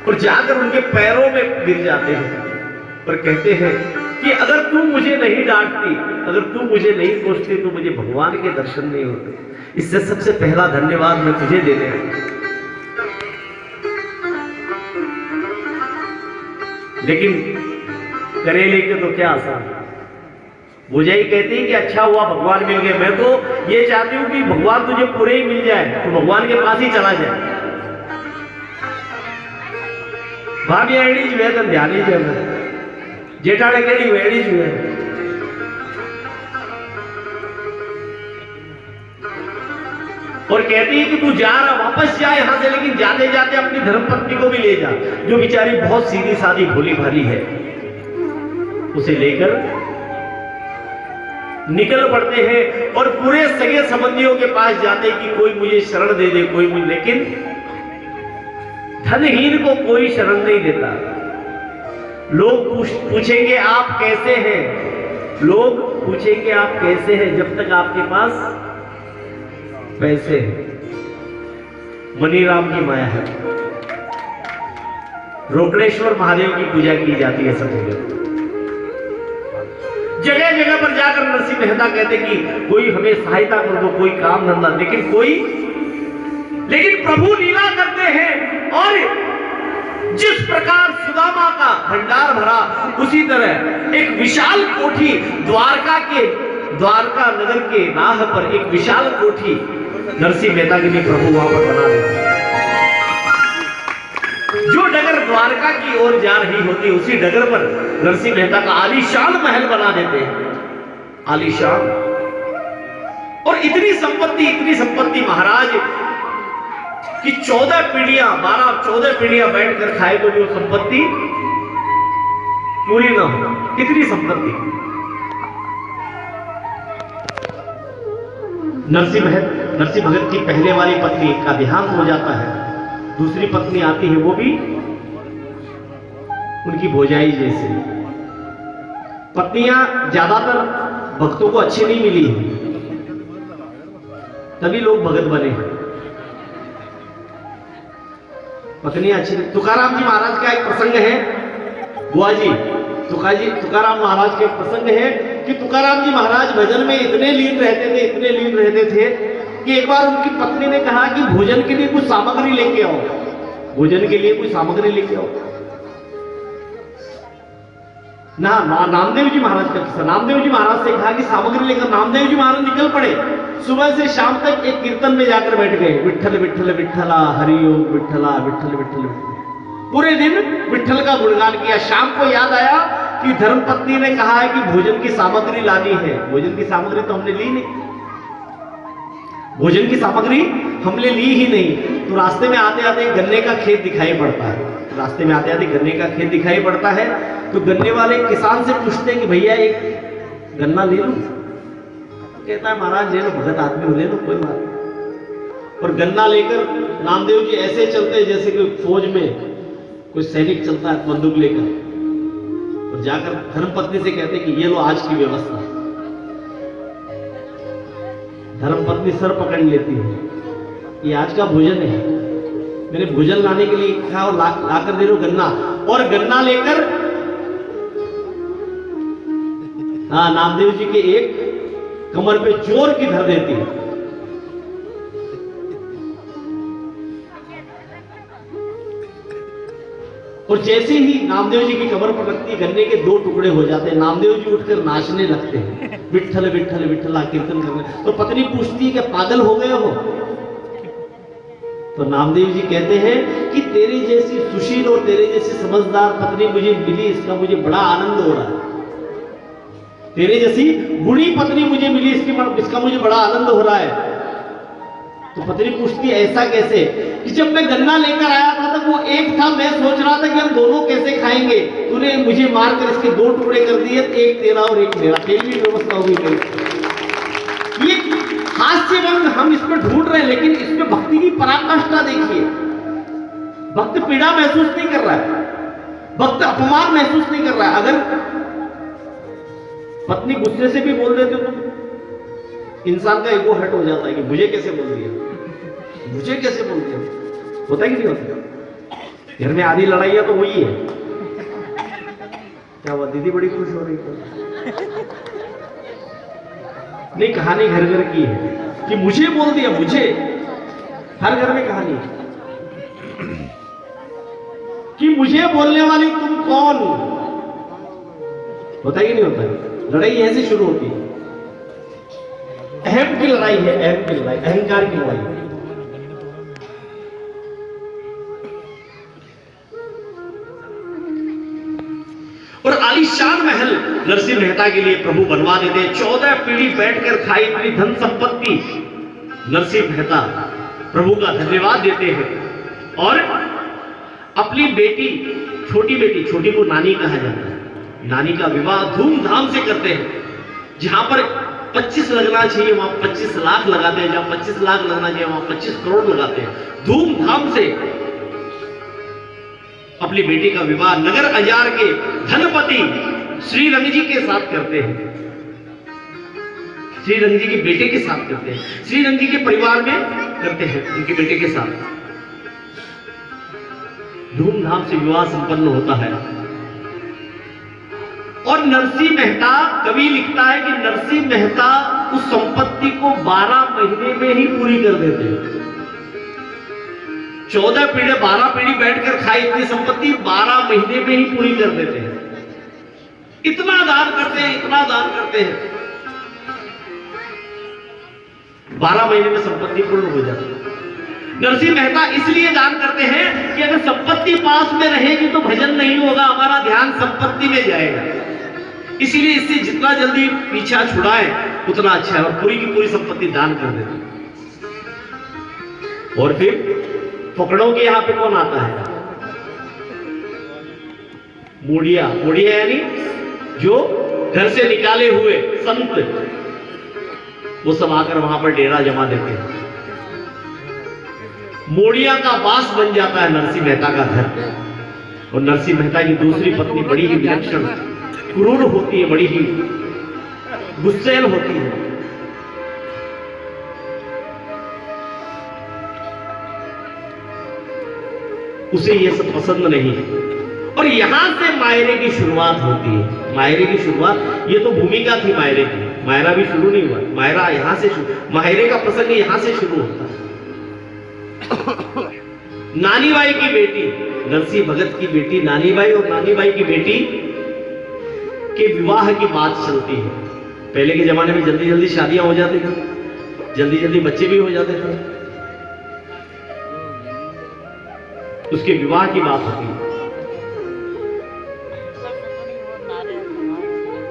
और जाकर उनके पैरों में गिर जाते हैं और कहते हैं कि अगर तू मुझे नहीं डांटती, अगर तू मुझे नहीं कोसती तो मुझे भगवान के दर्शन नहीं होते। इससे सबसे पहला धन्यवाद मैं तुझे देने आया। लेकिन करेले के तो क्या आसान, मुझे ही कहती है कि अच्छा हुआ भगवान मिल गए। मैं तो ये चाहती हूं कि भगवान तुझे पूरे ही मिल जाए, तो भगवान के पास ही चला जाए। भाभी एड़ी जो है तो ध्यान ही देना, जेठाड़े केड़ी वेड़ी जो है। और कहती है कि तू जा रहा, वापस जा यहां से, लेकिन जाते जाते अपनी धर्मपत्नी को भी ले जा, जो बेचारी बहुत सीधी सादी भोली भाली है। उसे लेकर निकल पड़ते हैं और पूरे सगे संबंधियों के पास जाते कि कोई मुझे शरण दे दे, कोई मुझे। लेकिन धनहीन को कोई शरण नहीं देता। लोग पूछेंगे आप कैसे हैं, लोग पूछेंगे आप कैसे हैं, जब तक आपके पास पैसे हैं। मनीराम की माया है। रोकड़ेश्वर महादेव की पूजा की जाती है सब जगह। जगह जगह पर जाकर नरसिंह मेहता कहते कि कोई हमें सहायता कर दो, कोई काम धंधा, लेकिन प्रभु लीला करते हैं। और जिस प्रकार सुदामा का भंडार भरा, उसी तरह एक विशाल कोठी द्वारका नगर के राह पर एक विशाल कोठी नरसिंह मेहता के लिए प्रभु वहां पर बना देते हैं। जो डगर द्वारका की ओर जा रही होती है, उसी डगर पर नरसिंह मेहता का आलीशान महल बना देते हैं, आलीशान। और इतनी संपत्ति महाराज कि 14 पीढ़ियां बैठकर खाए तो भी वो संपत्ति पूरी ना हो, इतनी संपत्ति। नरसिंह भगत की पहले वाली पत्नी का देहांत हो जाता है। दूसरी पत्नी आती है, वो भी उनकी भौजाई जैसे। पत्नियां ज्यादातर भक्तों को अच्छी नहीं मिली, तभी लोग भगत बने। पत्नियां अच्छी। तुकाराम जी महाराज का एक प्रसंग है, बुआ जी तुकाराम महाराज के प्रसंग है कि तुकाराम जी महाराज भजन में इतने लीन रहते थे कि एक बार उनकी पत्नी ने कहा कि भोजन के लिए कुछ सामग्री लेके आओ, भोजन के लिए कुछ सामग्री लेके आओ। नामदेव जी महाराज का किस्सा। नामदेव जी महाराज से कहा कि सामग्री लेकर। नामदेव जी महाराज निकल पड़े। सुबह से शाम तक एक कीर्तन में जाकर बैठ गए, विठ्ठल विठ्ठल विठ्ठला, हरिओम विठ्ठला, विठ्ठल विठ्ठल। पूरे दिन विठ्ठल का गुणगान किया। शाम को याद आया कि धर्मपत्नी ने कहा है कि भोजन की सामग्री लानी है। भोजन की सामग्री तो हमने ली नहीं, भोजन की सामग्री हमने ली ही नहीं। तो रास्ते में आते आते गन्ने का खेत दिखाई पड़ता है। रास्ते में आते आते गन्ने का खेत दिखाई पड़ता है, तो गन्ने वाले किसान से पूछते हैं कि भैया एक गन्ना ले लूं? कहता है महाराज ले लो, भगत आदमी हो, ले लो, कोई बात नहीं। और गन्ना लेकर नामदेव जी ऐसे चलते जैसे कि फौज में कोई सैनिक चलता है बंदूक लेकर, और जाकर धर्मपत्नी से कहते कि ये लो आज की व्यवस्था। धर्मपत्नी सर पकड़ लेती है, ये आज का भोजन है, मैंने भोजन लाने के लिए कहा और लाकर दे दो गन्ना। और गन्ना लेकर नामदेव जी के एक कमर पे जोर की धर देती है। और जैसे ही नामदेव जी की कमर पर रखती, गन्ने के 2 टुकड़े हो जाते हैं। नामदेव जी उठकर नाचने लगते हैं, विठ्ठल विठ्ठल विठ्ठला कीर्तन करने। तो पत्नी पूछती है कि पागल हो गए हो? तो नामदेव जी कहते हैं कि तेरी जैसी सुशील और तेरे जैसी समझदार पत्नी मुझे मिली, इसका मुझे बड़ा आनंद हो रहा है। तेरे जैसी बूढ़ी पत्नी मुझे मिली, इसका मुझे बड़ा आनंद हो रहा है। तो पत्नी पूछती ऐसा कैसे? कि जब मैं गन्ना लेकर आया था तो वो एक था, मैं सोच रहा था कि हम दोनों कैसे खाएंगे, तूने मुझे मारकर इसके 2 टुकड़े कर दिए, एक तेरा और एक मेरा, तेरी भी व्यवस्था होगी मेरी। ये हास्य रंग हम इसमें ढूंढ रहे हैं, लेकिन इसमें भक्ति की पराकाष्ठा देखिए। भक्त पीड़ा महसूस नहीं कर रहा है, भक्त अपमान महसूस नहीं कर रहा है। अगर पत्नी गुस्से से भी बोल देते तो इंसान का ईगो हर्ट हो जाता है कि मुझे कैसे बोल दिया, मुझे कैसे बोल दिया, होता है कि नहीं होता? घर में आधी लड़ाइयाँ तो हुई है। क्या हुआ, दीदी बड़ी खुश हो रही है? नहीं, कहानी घर घर की है कि मुझे बोल दिया, मुझे। हर घर में कहानी है कि मुझे बोलने वाली तुम कौन। होता ही नहीं होता है। लड़ाई ऐसे शुरू होती है। अहम की लड़ाई है, अहम की लड़ाई, अहंकार की लड़ाई है। और आलीशान महल नरसिंह मेहता के लिए प्रभु बनवा देते। 14 पीढ़ी बैठकर खाई अपनी धन संपत्ति नरसिंह मेहता प्रभु का धन्यवाद देते हैं। और अपनी बेटी, छोटी को नानी कहा जाता है, नानी का विवाह धूमधाम से करते हैं। जहां पर 25 लगना चाहिए वहां 25 लाख लगाते हैं, जहां 25 लाख लगना चाहिए वहां 25 करोड़ लगाते हैं। धूमधाम से अपनी बेटी का विवाह नगर अंजार के धनपति श्रीरंग जी के साथ करते हैं। श्रीरंग जी के बेटे के साथ करते हैं, श्रीरंग जी के परिवार में करते हैं, उनके बेटे के साथ धूमधाम से विवाह संपन्न होता है। और नरसिंह मेहता, कवि लिखता है कि नरसिंह मेहता उस संपत्ति को 12 महीने में ही पूरी कर देते हैं। 14 पीढ़ी 12 पीढ़ी बैठकर खाई इतनी संपत्ति 12 महीने में ही पूरी कर देते हैं। इतना दान करते हैं, इतना दान करते हैं, 12 महीने में संपत्ति पूर्ण हो जाती है। नरसिंह मेहता इसलिए दान करते हैं कि अगर संपत्ति पास में रहेगी तो भजन नहीं होगा, हमारा ध्यान संपत्ति में जाएगा। इसीलिए इससे जितना जल्दी पीछा छुड़ाए उतना अच्छा है, और पूरी की पूरी संपत्ति दान कर देते। और फिर पकड़ो कि यहां पे कौन आता है? मूढ़िया। मूढ़िया यानी जो घर से निकाले हुए संत, वो सब आकर वहां पर डेरा जमा देते हैं। मोड़िया का वास बन जाता है नरसिंह मेहता का घर। और नरसिंह मेहता की दूसरी पत्नी बड़ी ही विलक्षण, क्रूर होती है, बड़ी ही गुस्सैल होती है। उसे ये सब पसंद नहीं है। और यहां से मायरे की शुरुआत होती है। मायरे की शुरुआत, ये तो भूमिका थी मायरे की, मायरा भी शुरू नहीं हुआ, मायरा यहां से शुरू, मायरे का प्रसंग यहां से शुरू होता है। नानीबाई की बेटी, नरसिंह भगत की बेटी नानीबाई और नानीबाई की बेटी के विवाह की बात चलती है। पहले के जमाने में जल्दी जल्दी शादियां हो जाती थी, जल्दी जल्दी बच्चे भी हो जाते थे, उसके विवाह की बात होती है।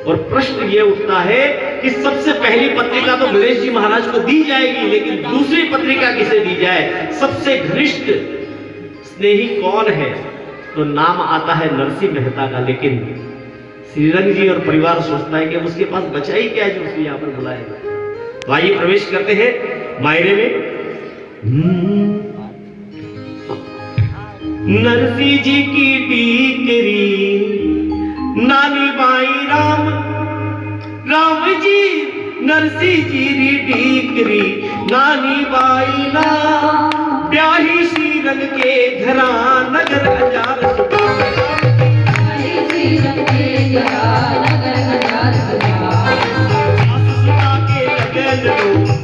और प्रश्न यह उठता है कि सबसे पहली पत्रिका तो गणेश जी महाराज को दी जाएगी, लेकिन दूसरी पत्रिका किसे दी जाए? सबसे घनिष्ठ स्नेही कौन है? तो नाम आता है नरसिंह मेहता का। लेकिन श्रीरंग जी और परिवार सोचता है कि अब उसके पास बचा ही क्या है जो उसको यहां पर बुलाएगा। तो आइए प्रवेश करते हैं मायरे में। नरसिंह जी की डीकरी नानी बाई राम, राम जी नरसिंह जी री डीकरी नानी बाई राम, ब्याही श्रीरंग के घरा नगर अंजार के लगन लो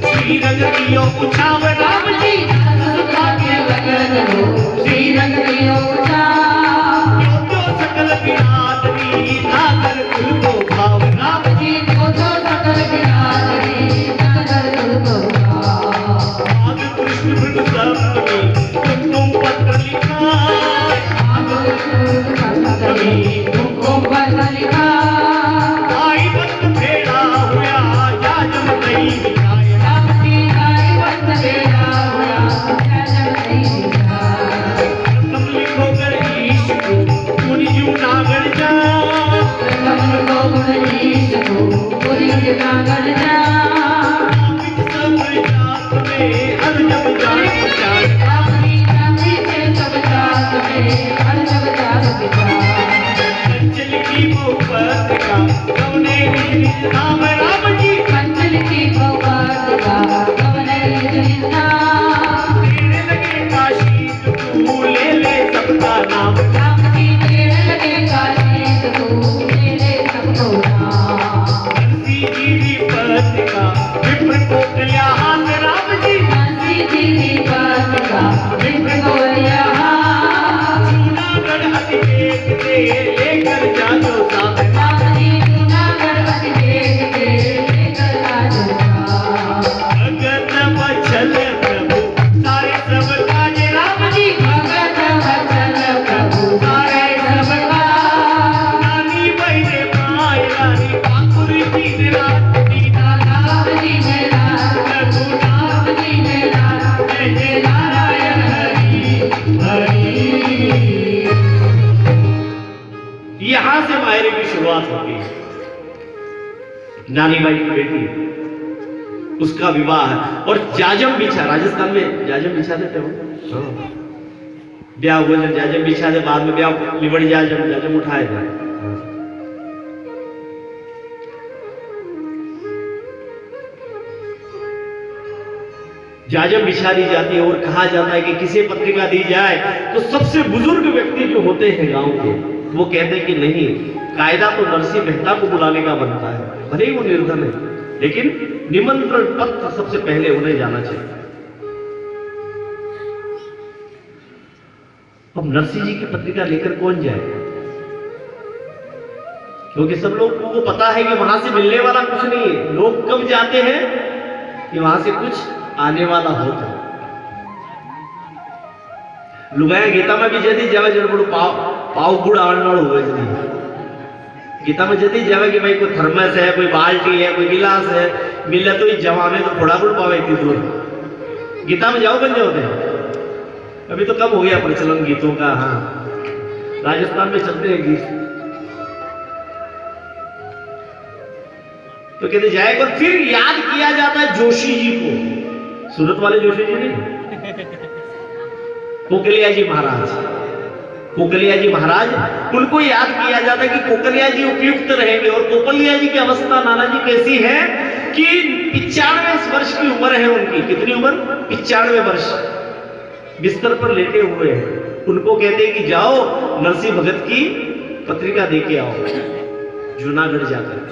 श्रीरंग दियो उछाव, राम जी के लगन लो श्रीरंग दियो उछाव, सकल बिरादरी नागर कुल को भाव, राम जी को तो सकल बिरादरी नागर कुल को भाव। आग कृष्ण भृगु सप्तमी तुम पत्र लिखा, आग कृष्ण सप्तमी तुम पत्र लिखा, आई बंद भेड़ा हुआ या जम नहीं मिलाए, राम जी आई बंद भेड़ा हुआ या जम नहीं मिलाए। तुम लिखो गणेश को नागर जा, को गणेश को नागर जा, सब जात में हर जब जात विचार, अपनी जाति से सब जात में हर जब जात विचार। कंचल की पत्रिका कवने निज नाम, राम जी कंचल की पत्रिका कवने निज नाम, तेरे लगे काशी तू ले ले सबका नाम, मायरे की शुरुआत होती है। नानी बाई की बेटी, उसका विवाह है और जाजम बिछा, राजस्थान में जाजम बिछा देते हो, ब्याह हुए जब जाजम बिछा दे, बाद में ब्याह लिबड़ जाजम उठाए जाए। जाजम बिछा दी जाती है और कहा जाता है कि किसी पत्रिका दी जाए तो सबसे बुजुर्ग व्यक्ति जो होते हैं गांव के, वो कहते हैं कि नहीं, कायदा तो नरसिंह मेहता को बुलाने का बनता है, भले ही वो निर्धन है, लेकिन निमंत्रण पत्र सबसे पहले उन्हें जाना चाहिए। अब नरसिंह जी की पत्रिका लेकर कौन जाए? क्योंकि सब लोगों को पता है कि वहां से मिलने वाला कुछ नहीं है। लोग कब जाते हैं कि वहां से कुछ आने वाला होता। लुगाया गीता में भी जदी जावे जड़ पाव गुड़ आने वाला हुए जदी गीता में जदी जावे कि भाई कोई थर्मस है, कोई बाल्टी है, कोई गिलास है, मिले तो ही जवा में तो थोड़ा गुड़ पावे इतनी दूर गीता में जाओ बन जाओगे। अभी तो कम हो गया प्रचलन गीतों का। हाँ, राजस्थान में चलते हैं गीत, तो कहते जाएगा। फिर याद किया जाता है जोशी जी को, सूरत वाले जोशी जी नहीं, कोकलिया जी महाराज, कोकलिया जी महाराज, उनको याद किया जाता है कि कोकलिया जी उपयुक्त रहेंगे। और कोकलिया जी की अवस्था नाना जी कैसी है कि 95 वर्ष की उम्र है उनकी। कितनी उम्र? 95 वर्ष, बिस्तर पर लेटे हुए हैं। उनको कहते हैं कि जाओ नरसिंह भगत की पत्रिका देके आओ जूनागढ़ जाकर।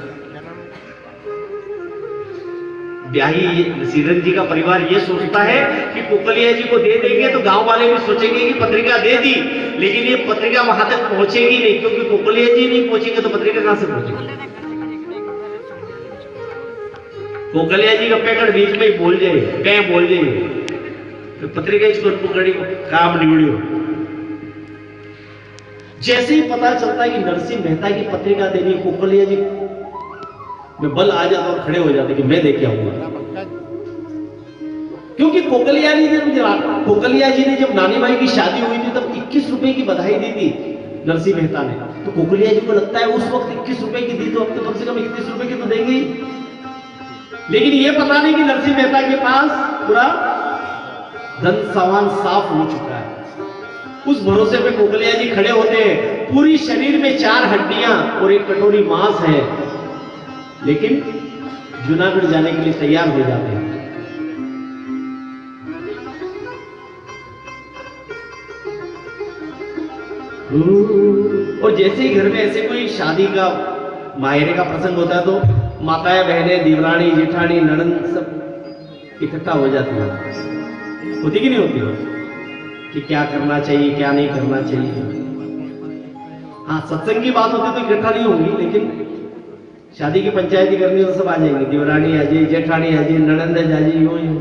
ब्याही सीरन जी का परिवार ये सोचता है कि कोकलिया जी को दे देंगे तो गांव वाले भी सोचेंगे कि पत्रिका दे दी, लेकिन ये पत्रिका वहां तक पहुंचेगी नहीं, क्योंकि कोकलिया जी नहीं पहुंचेंगे तो पत्रिका कहां से पहुंचेगी। कोकलिया जी का पैकेट बीच में ही बोल जाए, तो पत्रिका इसको पकड़ी, काम निबड़ियो। जैसे ही पता चलता है कि नरसिंह मेहता की पत्रिका देनी, कोकलिया जी में बल आ जाता और खड़े हो जाते कि मैं देके आऊंगा। क्योंकि कोकलिया जी ने जब नानी माई की शादी हुई थी तब 21 रुपए की बधाई दी थी नरसिंह मेहता ने। तो कोकलिया जी को लगता है उस वक्त 21 रुपए की दी तो अब तो कम से कम 31 रुपए की तो देंगे ही। लेकिन ये पता नहीं कि नरसिंह मेहता के पास पूरा धन सामान साफ हो चुका है। उस भरोसे पे कोकलिया जी खड़े होते हैं। पूरी शरीर में 4 हड्डियां और एक कटोरी मांस है, लेकिन जूनागढ़ जाने के लिए तैयार हो जाते हैं। और जैसे ही घर में ऐसे कोई शादी का मायरे का प्रसंग होता है तो माताएं, बहनें, देवरानी, जेठानी, ननंद सब इकट्ठा हो जाती है। होती कि नहीं होती हो कि क्या करना चाहिए, क्या नहीं करना चाहिए। हाँ, सत्संग की बात होती तो इकट्ठा नहीं होंगी, लेकिन शादी की पंचायती करनी तो सब आ जाएंगे। देवरानी आ जाए, जेठानी आ जाए, ननंद आ जाए, यूं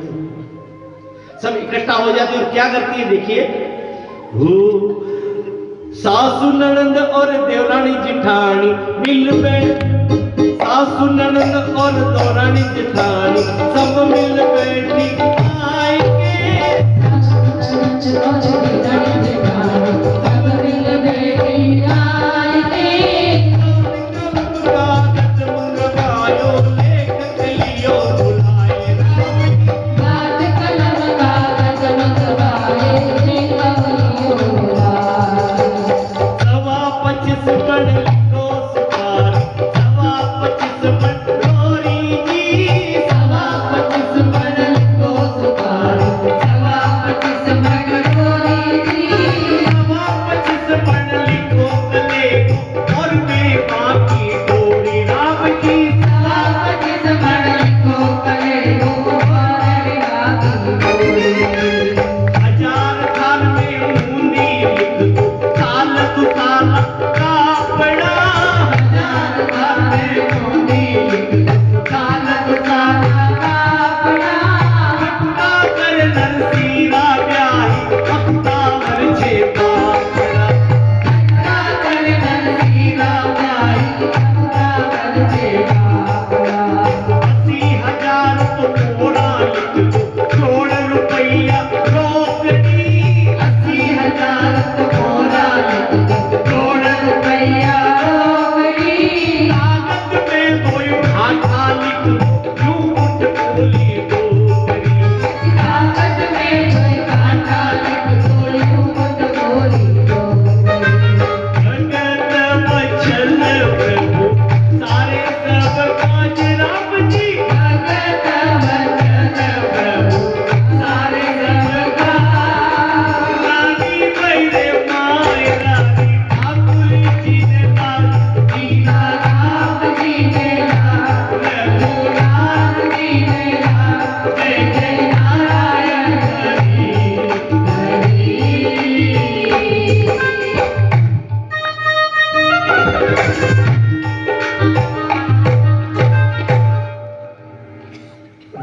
सब इकट्ठा हो जाती है। और क्या करती है देखिए, सासू ननंद और देवरानी जेठानी मिल बैठ, सासू ननंद और देवरानी जेठानी सब मिल बैठी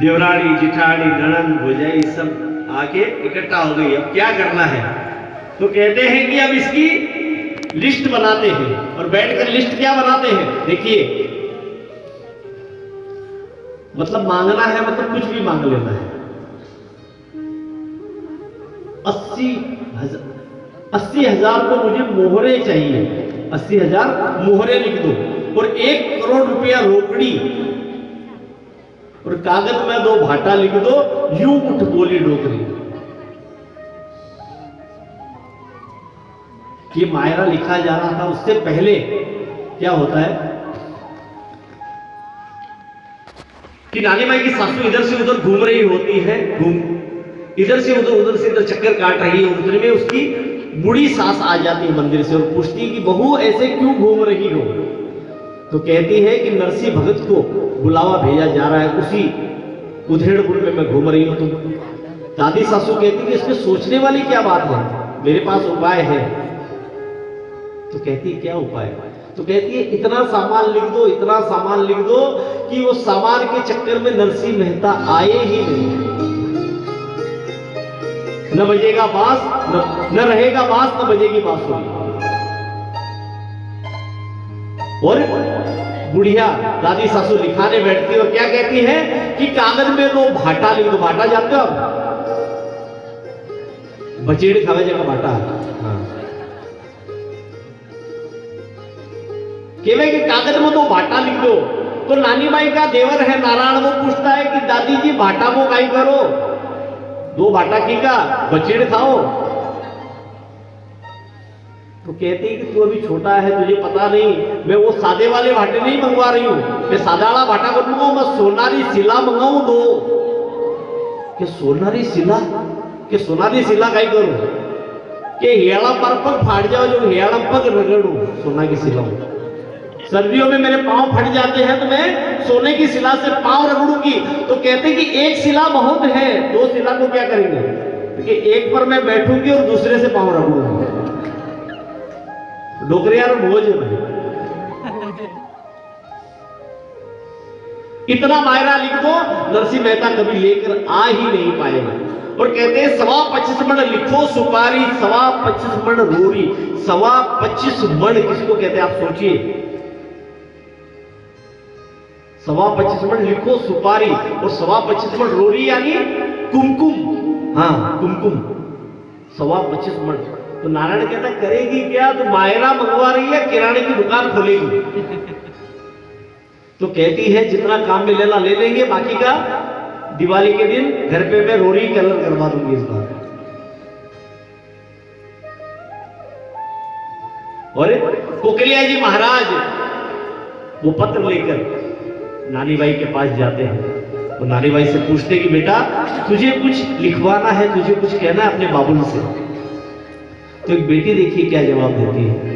देवरानी जिठानी ननंद भौजाई सब आके इकट्ठा हो गई। अब क्या करना है? तो कहते हैं कि अब इसकी लिस्ट बनाते हैं। और बैठकर लिस्ट क्या बनाते हैं? देखिए, मतलब मांगना है, मतलब कुछ भी मांग लेना है। 80,000 को मुझे मोहरे चाहिए, 80,000 मोहरे लिख दो, और 1 करोड़ रुपया रोकड़ी, और कागज में 2 भाटा लिख दो, यूं उठ बोली डोकरी। ये मायरा लिखा जा रहा था। उससे पहले क्या होता है कि नानी माई की सासू इधर से उधर घूम रही होती है, इधर से उधर चक्कर काट रही है। उधर में उसकी बूढ़ी सास आ जाती है मंदिर से और पूछती है कि बहू ऐसे क्यों घूम रही हो? तो कहती है कि नरसी भगत को बुलावा भेजा जा रहा है, उसी उधेड़पुर में मैं घूम रही हूं। तुम दादी सासू कहती कि इसमें सोचने वाली क्या बात है, मेरे पास उपाय है। तो कहती क्या उपाय? तो कहती है इतना सामान लिख दो, इतना सामान लिख दो कि वो सामान के चक्कर में नरसिंह मेहता आए ही नहीं। न बजेगा बांस, न रहेगा बांस, न बजेगी बांसुरी। और बुढ़िया दादी सासू लिखाने बैठती है और क्या कहती है कि कागज में 2 भाटा लिख दो। भाटा जानते हो आप? बचेड़ खावे जगह भाटा। हाँ, केवल कि कागज में 2 भाटा लिख दो। तो नानी माई का देवर है नारायण, वो पूछता है कि दादी जी भाटा को काई करो? 2 भाटा की का बचेड़ खाओ। तो कहती है कि तू अभी छोटा है, तुझे पता नहीं, मैं वो सादे वाले भाटे नहीं मंगवा रही हूं, मैं सादा वाला भाटा कर लूंगा, मैं सोनारी सिला मंगाऊं 2। कि सोनारी सिला? कि सोनारी सिला काई करूं? कि हेड़ा पर फाड़ जाओ, जो हेड़ा पग रगड़ू, सोना की सिला। सर्दियों में मेरे पांव फट जाते हैं तो मैं सोने की सिला से पांव रगड़ूंगी। तो कहते कि 1 सिला बहुत है, 2 सिला को क्या करेंगे? क्योंकि एक पर मैं बैठूंगी और दूसरे से पांव रगड़ूंगी। डोकरिया बोझ है भाई। इतना मायरा लिख दो, नरसिंह मेहता कभी लेकर आ ही नहीं पाएगा। और कहते हैं 25 मण लिखो सुपारी, 25 मण रोरी। 25 मण किसको कहते हैं आप सोचिए? 25 मण लिखो सुपारी और 25 मण रोरी यानी कुमकुम। हाँ, कुमकुम 25 मण। तो नारायण कहता करेगी क्या? तो मायरा मंगवा रही है, किराने की दुकान खोलेगी। तो कहती है जितना काम में लेना ले लेंगे, बाकी का दिवाली के दिन घर पे मैं रोरी कलर करवा दूंगी इस बार। और कोकिलिया जी महाराज वो पत्र लेकर नानी बाई के पास जाते हैं। तो नानी बाई से पूछते कि बेटा तुझे कुछ लिखवाना है, तुझे कुछ कहना है अपने बाबुल से। तो एक बेटी देखिए क्या जवाब देती है।